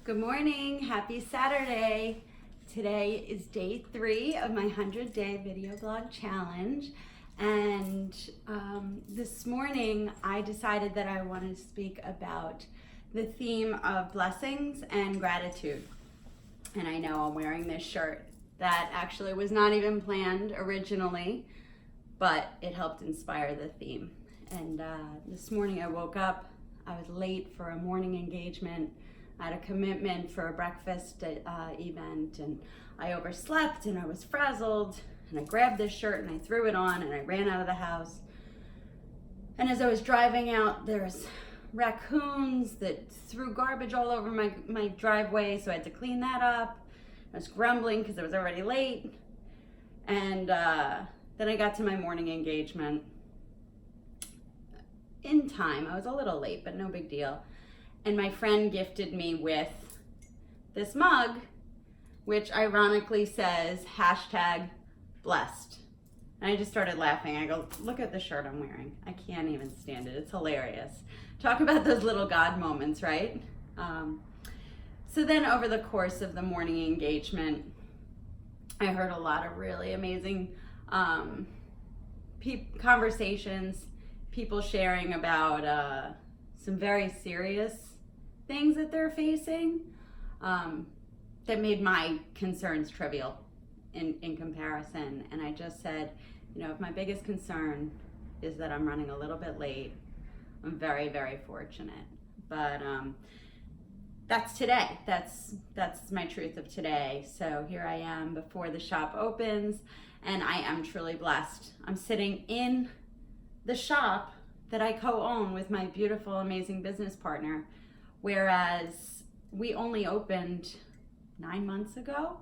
Good morning, happy Saturday. Today is day 3 of my 100-day video blog challenge. And this morning I decided that I wanted to speak about the theme of blessings and gratitude. And I know I'm wearing this shirt that actually was not even planned originally, but it helped inspire the theme. And this morning I woke up, I was late for a morning engagement. I had a commitment for a breakfast event, and I overslept and I was frazzled, and I grabbed this shirt and I threw it on and I ran out of the house. And as I was driving out, there's raccoons that threw garbage all over my driveway, so I had to clean that up. I was grumbling because I was already late. And then I got to my morning engagement in time. I was a little late, but no big deal. And my friend gifted me with this mug, which ironically says #blessed. And I just started laughing. I go, look at the shirt I'm wearing. I can't even stand it. It's hilarious. Talk about those little God moments, right? So then over the course of the morning engagement, I heard a lot of really amazing conversations, people sharing about some very serious things that they're facing that made my concerns trivial in comparison. And I just said, if my biggest concern is that I'm running a little bit late, I'm very, very fortunate. But that's today. That's my truth of today. So here I am before the shop opens, and I am truly blessed. I'm sitting in the shop that I co-own with my beautiful, amazing business partner, whereas we only opened 9 months ago,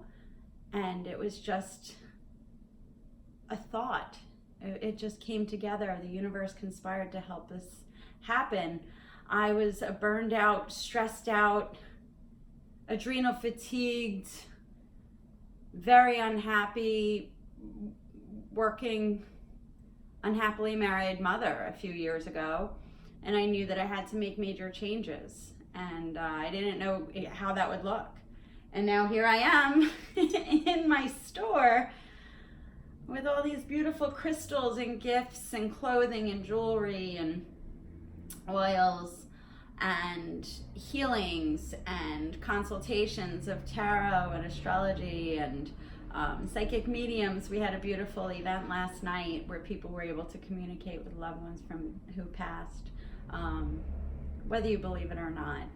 and it was just a thought. It just came together. The universe conspired to help this happen. I was burned out, stressed out, adrenal fatigued, very unhappy, working unhappily married mother a few years ago, and I knew that I had to make major changes, and I didn't know how that would look. And now here I am in my store with all these beautiful crystals and gifts and clothing and jewelry and oils and healings and consultations of tarot and astrology and psychic mediums. We had a beautiful event last night where people were able to communicate with loved ones from who passed. Whether you believe it or not,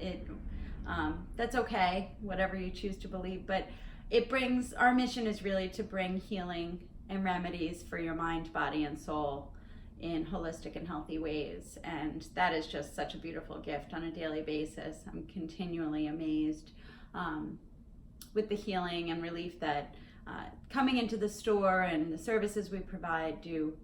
that's okay, whatever you choose to believe. But our mission is really to bring healing and remedies for your mind, body, and soul in holistic and healthy ways. And that is just such a beautiful gift on a daily basis. I'm continually amazed with the healing and relief that coming into the store and the services we provide do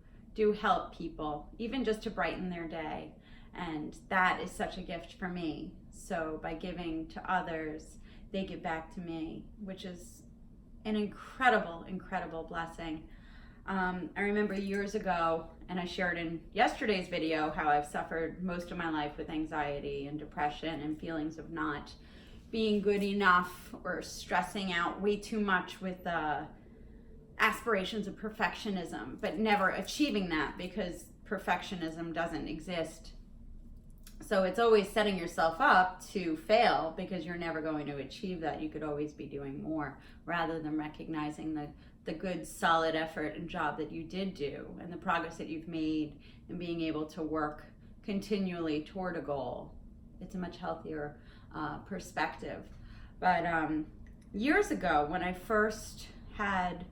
help people, even just to brighten their day. And that is such a gift for me. So by giving to others, they give back to me, which is an incredible, incredible blessing. I remember years ago, and I shared in yesterday's video, how I've suffered most of my life with anxiety and depression and feelings of not being good enough or stressing out way too much with aspirations of perfectionism, but never achieving that because perfectionism doesn't exist. So it's always setting yourself up to fail because you're never going to achieve that. You could always be doing more rather than recognizing the good, solid effort and job that you did do and the progress that you've made and being able to work continually toward a goal. It's a much healthier perspective. But years ago, when I first had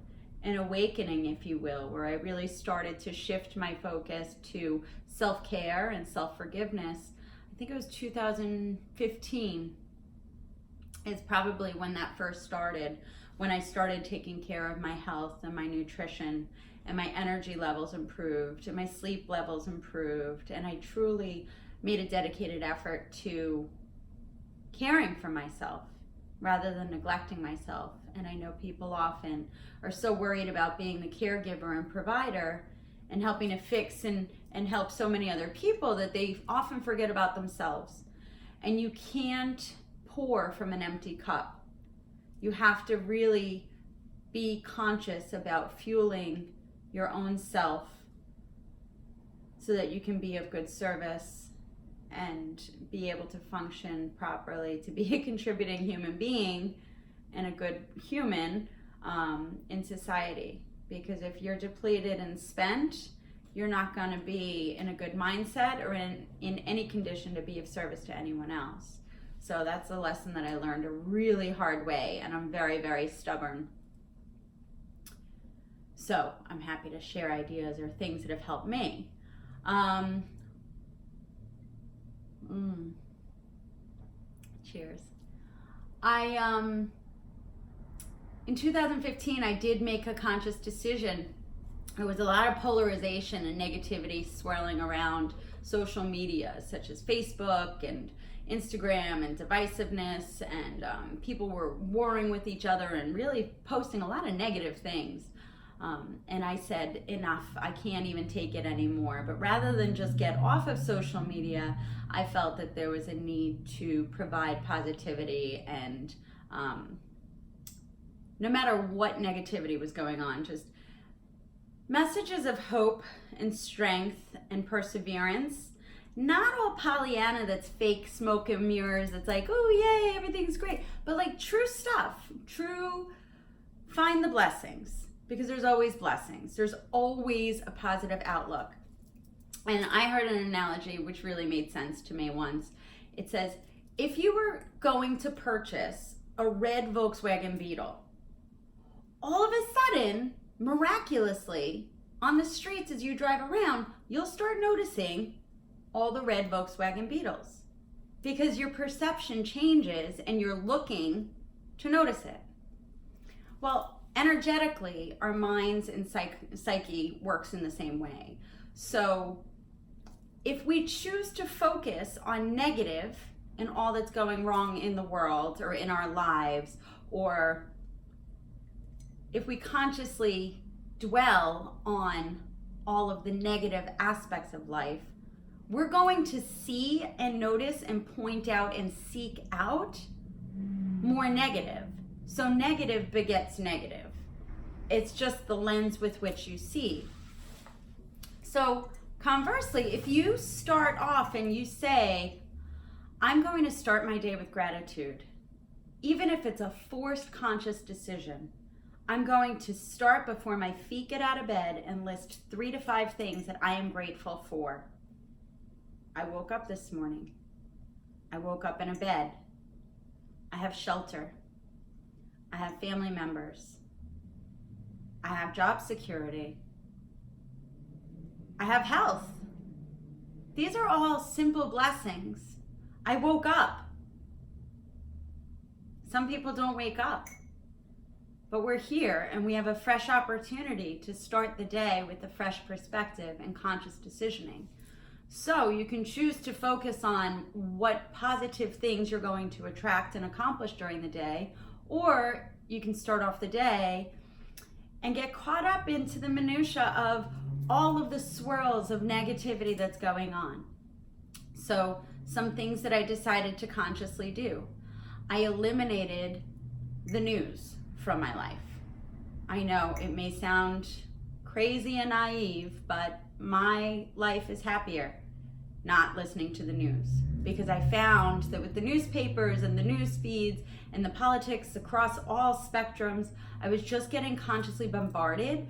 an awakening, if you will, where I really started to shift my focus to self-care and self-forgiveness, I think it was 2015 is probably when that first started, when I started taking care of my health and my nutrition, and my energy levels improved and my sleep levels improved, and I truly made a dedicated effort to caring for myself rather than neglecting myself. And I know people often are so worried about being the caregiver and provider and helping to fix and help so many other people that they often forget about themselves. And you can't pour from an empty cup. You have to really be conscious about fueling your own self so that you can be of good service and be able to function properly, to be a contributing human being and a good human in society. Because if you're depleted and spent, you're not going to be in a good mindset or in any condition to be of service to anyone else. So that's a lesson that I learned a really hard way, and I'm very, very stubborn. So I'm happy to share ideas or things that have helped me. Cheers. In 2015, I did make a conscious decision. There was a lot of polarization and negativity swirling around social media, such as Facebook and Instagram, and divisiveness, and people were warring with each other and really posting a lot of negative things. And I said, enough, I can't even take it anymore. But rather than just get off of social media, I felt that there was a need to provide positivity and no matter what negativity was going on, just messages of hope and strength and perseverance. Not all Pollyanna that's fake smoke and mirrors, that's like, oh yay, everything's great. But like true stuff, find the blessings, because there's always blessings. There's always a positive outlook. And I heard an analogy which really made sense to me once. It says, if you were going to purchase a red Volkswagen Beetle, all of a sudden, miraculously, on the streets as you drive around, you'll start noticing all the red Volkswagen Beetles, because your perception changes and you're looking to notice it. Well, energetically, our minds and psyche works in the same way. So if we choose to focus on negative and all that's going wrong in the world or in our lives, or if we consciously dwell on all of the negative aspects of life, we're going to see and notice and point out and seek out more negative. So negative begets negative. It's just the lens with which you see. So conversely, if you start off and you say, I'm going to start my day with gratitude, even if it's a forced conscious decision, I'm going to start before my feet get out of bed and list 3 to 5 things that I am grateful for. I woke up this morning. I woke up in a bed. I have shelter. I have family members. I have job security. I have health. These are all simple blessings. I woke up. Some people don't wake up. But we're here and we have a fresh opportunity to start the day with a fresh perspective and conscious decisioning. So you can choose to focus on what positive things you're going to attract and accomplish during the day, or you can start off the day and get caught up into the minutia of all of the swirls of negativity that's going on. So some things that I decided to consciously do. I eliminated the news from my life. I know it may sound crazy and naive, but my life is happier not listening to the news, because I found that with the newspapers and the news feeds and the politics across all spectrums, I was just getting consciously bombarded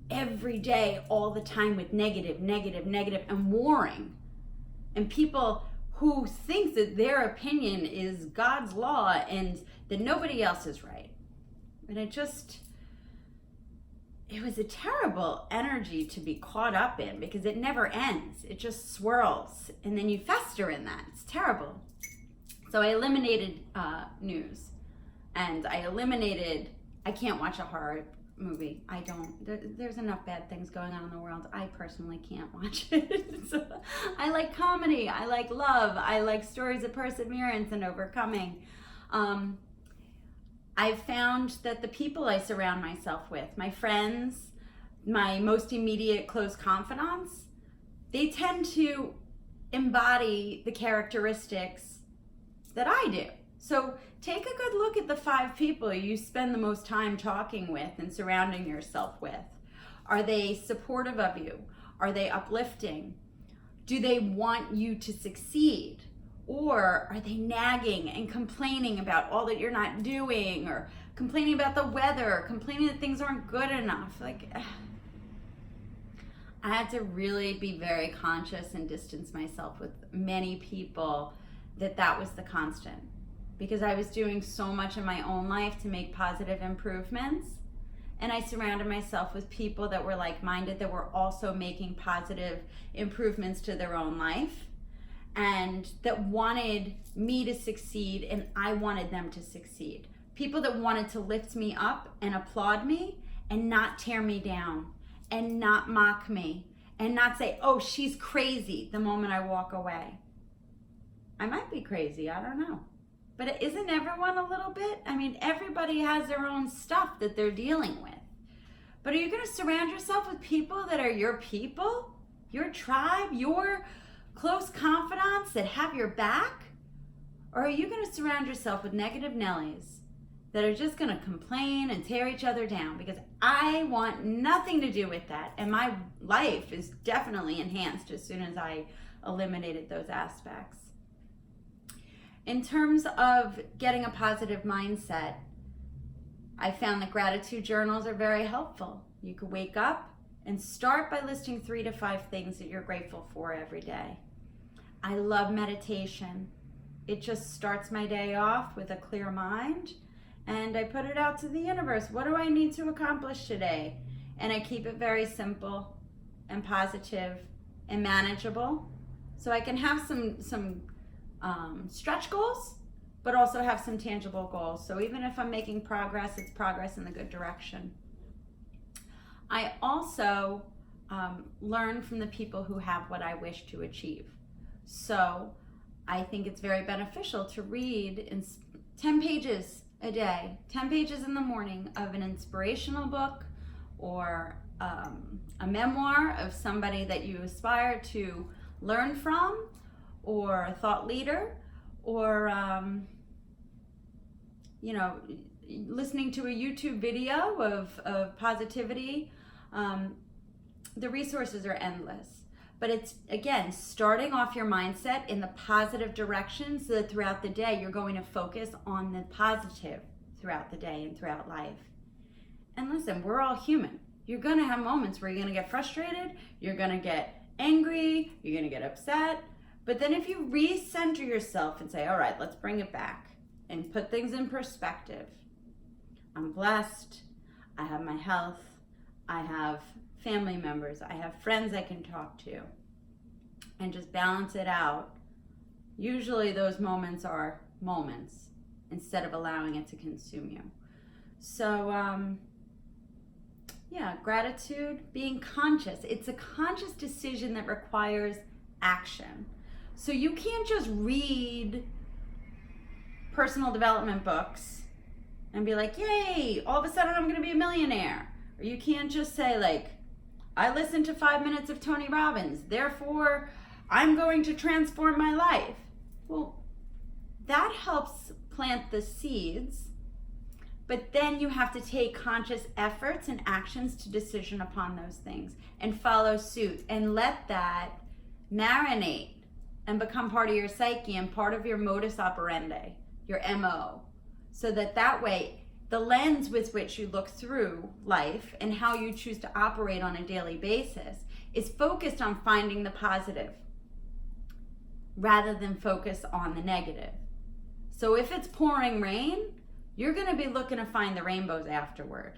every day, all the time, with negative, and warring. And people who think that their opinion is God's law and that nobody else is right. And it was a terrible energy to be caught up in, because it never ends. It just swirls and then you fester in that. It's terrible. So I eliminated news, and I can't watch a horror movie. There's enough bad things going on in the world. I personally can't watch it. So I like comedy. I like love. I like stories of perseverance and overcoming. I've found that the people I surround myself with, my friends, my most immediate close confidants, they tend to embody the characteristics that I do. So take a good look at the 5 people you spend the most time talking with and surrounding yourself with. Are they supportive of you? Are they uplifting? Do they want you to succeed? Or are they nagging and complaining about all that you're not doing, or complaining about the weather, or complaining that things aren't good enough? Like, I had to really be very conscious and distance myself with many people that was the constant, because I was doing so much in my own life to make positive improvements, and I surrounded myself with people that were like-minded, that were also making positive improvements to their own life, and that wanted me to succeed and I wanted them to succeed. People that wanted to lift me up and applaud me and not tear me down and not mock me and not say, oh, she's crazy the moment I walk away. I might be crazy, I don't know. But isn't everyone a little bit? I mean, everybody has their own stuff that they're dealing with. But are you going to surround yourself with people that are your people, your tribe, your close confidants that have your back? Or are you going to surround yourself with negative Nellies that are just going to complain and tear each other down? Because I want nothing to do with that. And my life is definitely enhanced as soon as I eliminated those aspects. In terms of getting a positive mindset, I found that gratitude journals are very helpful. You could wake up and start by listing 3 to 5 things that you're grateful for every day. I love meditation. It just starts my day off with a clear mind, and I put it out to the universe. What do I need to accomplish today? And I keep it very simple and positive and manageable, so I can have some stretch goals, but also have some tangible goals. So even if I'm making progress, it's progress in the good direction. I also learn from the people who have what I wish to achieve. So I think it's very beneficial to read in 10 pages a day, 10 pages in the morning of an inspirational book, or a memoir of somebody that you aspire to learn from, or a thought leader, or listening to a YouTube video of positivity. The resources are endless. But it's, again, starting off your mindset in the positive direction, so that throughout the day you're going to focus on the positive throughout the day and throughout life. And listen, we're all human. You're going to have moments where you're going to get frustrated, you're going to get angry, you're going to get upset. But then if you recenter yourself and say, all right, let's bring it back and put things in perspective. I'm blessed. I have my health. I have family members. I have friends I can talk to. And just balance it out. Usually those moments are moments instead of allowing it to consume you. So, gratitude, being conscious. It's a conscious decision that requires action. So you can't just read personal development books and be like, yay, all of a sudden I'm going to be a millionaire. Or you can't just say, like, I listened to 5 minutes of Tony Robbins, therefore I'm going to transform my life. Well, that helps plant the seeds, but then you have to take conscious efforts and actions to decision upon those things and follow suit and let that marinate and become part of your psyche and part of your modus operandi, your MO, so that way the lens with which you look through life and how you choose to operate on a daily basis is focused on finding the positive rather than focus on the negative. So if it's pouring rain, you're going to be looking to find the rainbows afterward.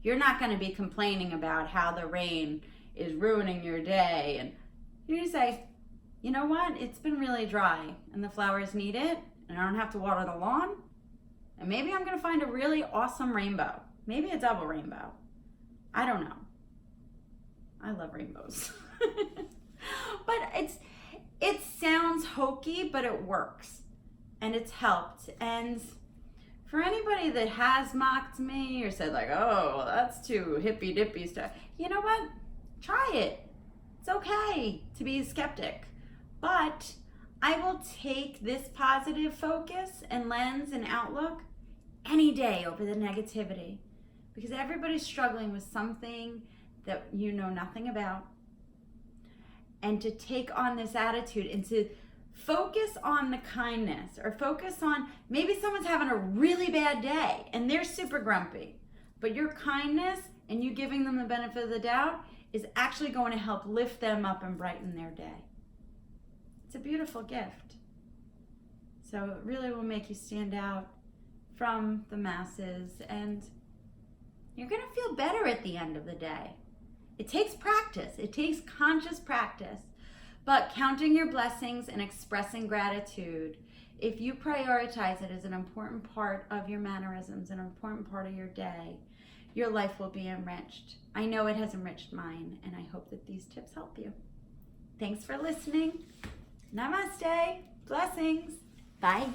You're not going to be complaining about how the rain is ruining your day. And you're going to say, you know what? It's been really dry and the flowers need it and I don't have to water the lawn. And maybe I'm going to find a really awesome rainbow. Maybe a double rainbow. I don't know. I love rainbows. But it sounds hokey, but it works. And it's helped. And for anybody that has mocked me or said like, oh, that's too hippy dippy stuff, you know what? Try it. It's okay to be a skeptic. But I will take this positive focus and lens and outlook any day over the negativity, because everybody's struggling with something that you know nothing about. And to take on this attitude and to focus on the kindness, or focus on, maybe someone's having a really bad day and they're super grumpy, but your kindness and you giving them the benefit of the doubt is actually going to help lift them up and brighten their day. It's a beautiful gift. So it really will make you stand out from the masses, and you're going to feel better at the end of the day. It takes practice. It takes conscious practice. But counting your blessings and expressing gratitude, if you prioritize it as an important part of your mannerisms, an important part of your day, your life will be enriched. I know it has enriched mine, and I hope that these tips help you. Thanks for listening. Namaste. Blessings. Bye.